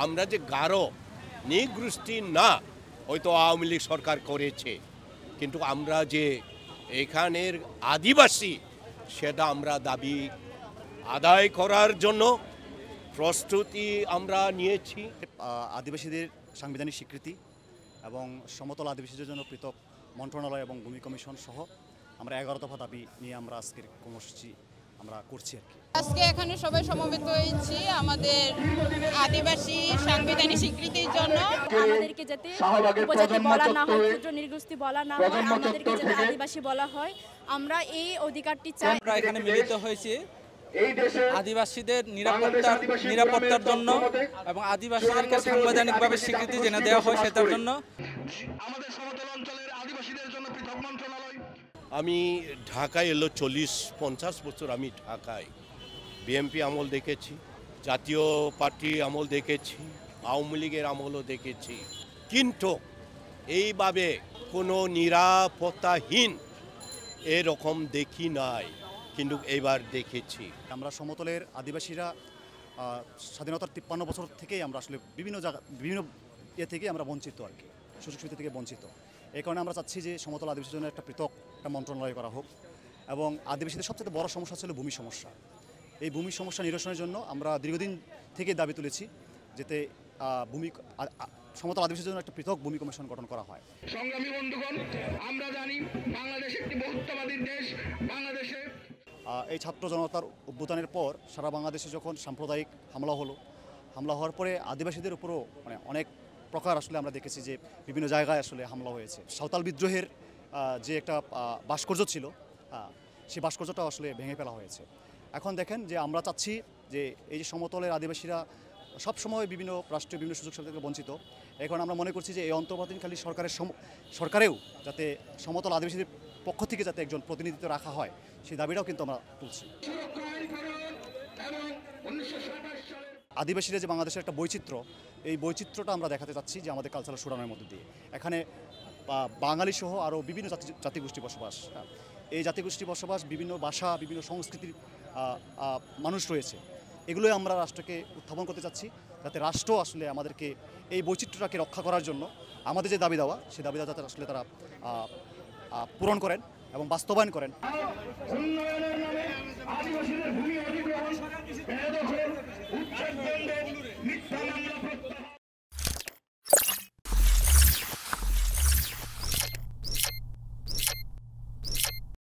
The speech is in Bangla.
আমরা যে গারো নৃগোষ্ঠী না, হয়তো আওয়ামী লীগ সরকার করেছে, কিন্তু আমরা যে এখানের আদিবাসী সেটা আমরা দাবি আদায় করার জন্য প্রস্তুতি আমরা নিয়েছি। আদিবাসীদের সাংবিধানিক স্বীকৃতি এবং সমতল আদিবাসীদের জন্য পৃথক মন্ত্রণালয় এবং ভূমি কমিশন সহ আমরা 11 দফা দাবি নিয়ে আমরা আজকের কর্মসূচি আমরা করছি আর কি। আজকে এখানে সবাই সমবেত হয়েছি আমাদের আদিবাসী সাংবিধানিক স্বীকৃতির জন্য। আমাদেরকে যাতে উপজাতি বলা না হয়, ক্ষুদ্র নৃগোষ্ঠী বলা না হয়, আমাদেরকে যাতে আদিবাসী বলা হয়, আমরা এই অধিকারটি চাই। আমরা এখানে মিলিত হয়েছি আদিবাসীদের নিরাপত্তার জন্য এবং আদিবাসীদেরকে সাংবিধানিকভাবে স্বীকৃতি জেনে দেওয়া হয় সেটার জন্য। আমাদের সমতল অঞ্চলের আদিবাসীদের জন্য পৃথক মন্ত্রণালয়। আমি ঢাকায় এলো 40-50 বছর আমি ঢাকায় বিএনপি আমল দেখেছি, জাতীয় পার্টি আমল দেখেছি, আওয়ামী লীগের আমলও দেখেছি, কিন্তু এইভাবে কোনো নিরাপত্তাহীন এরকম দেখি নাই, কিন্তু এবার দেখেছি। আমরা সমতলের আদিবাসীরা স্বাধীনতার 53 বছর থেকেই আমরা আসলে বিভিন্ন থেকে আমরা বঞ্চিত আর কি, সুযোগ সুবিধা থেকে বঞ্চিত। এই কারণে আমরা চাচ্ছি যে সমতল আদিবাসীর জন্য একটা পৃথক একটা মন্ত্রণালয় করা হোক। এবং আদিবাসীদের সবচেয়ে বড় সমস্যা ছিল ভূমি সমস্যা। এই ভূমি সমস্যা নিরসনের জন্য আমরা দীর্ঘদিন থেকে দাবি তুলেছি যাতে সমতল আদিবাসীর জন্য একটা পৃথক ভূমি কমিশন গঠন করা হয়। সংগ্রামী বন্ধুগণ, আমরা জানি বাংলাদেশ একটি বহুত্ববাদী দেশ। বাংলাদেশে এই ছাত্র জনতার অভ্যুত্থানের পর সারা বাংলাদেশে যখন সাম্প্রদায়িক হামলা হওয়ার পরে আদিবাসীদের উপরও মানে অনেক প্রকার আসলে আমরা দেখেছি যে বিভিন্ন জায়গায় আসলে হামলা হয়েছে। সাঁওতাল বিদ্রোহের যে একটা ভাস্কর্য ছিল, সেই ভাস্কর্যটা আসলে ভেঙে ফেলা হয়েছে। এখন দেখেন যে আমরা চাচ্ছি যে এই যে সমতলের আদিবাসীরা সবসময় বিভিন্ন রাষ্ট্রীয় বিভিন্ন সুযোগ সুবিধা থেকে বঞ্চিত। এখন আমরা মনে করছি যে এই অন্তর্বর্তীকালীন সরকারেও যাতে সমতল আদিবাসীদের পক্ষ থেকে যাতে একজন প্রতিনিধিত্ব রাখা হয়, সেই দাবিটাও কিন্তু আমরা তুলছি। আদিবাসীরা যে বাংলাদেশের একটা বৈচিত্র্য, এই বৈচিত্র্যটা আমরা দেখাতে চাচ্ছি যে আমাদের কালচারাল শোডাউনের মধ্যে দিয়ে। এখানে বাঙালি সহ আরও বিভিন্ন জাতিগোষ্ঠী বসবাস। এই জাতিগোষ্ঠী বসবাস, বিভিন্ন ভাষা, বিভিন্ন সংস্কৃতির মানুষ রয়েছে। এগুলোই আমরা রাষ্ট্রকে উত্থাপন করতে চাচ্ছি, যাতে রাষ্ট্র আসলে আমাদেরকে এই বৈচিত্র্যটাকে রক্ষা করার জন্য আমাদের যে দাবি দেওয়া, সেই দাবি দেওয়া যাতে আসলে তারা পূরণ করেন এবং বাস্তবায়ন করেন।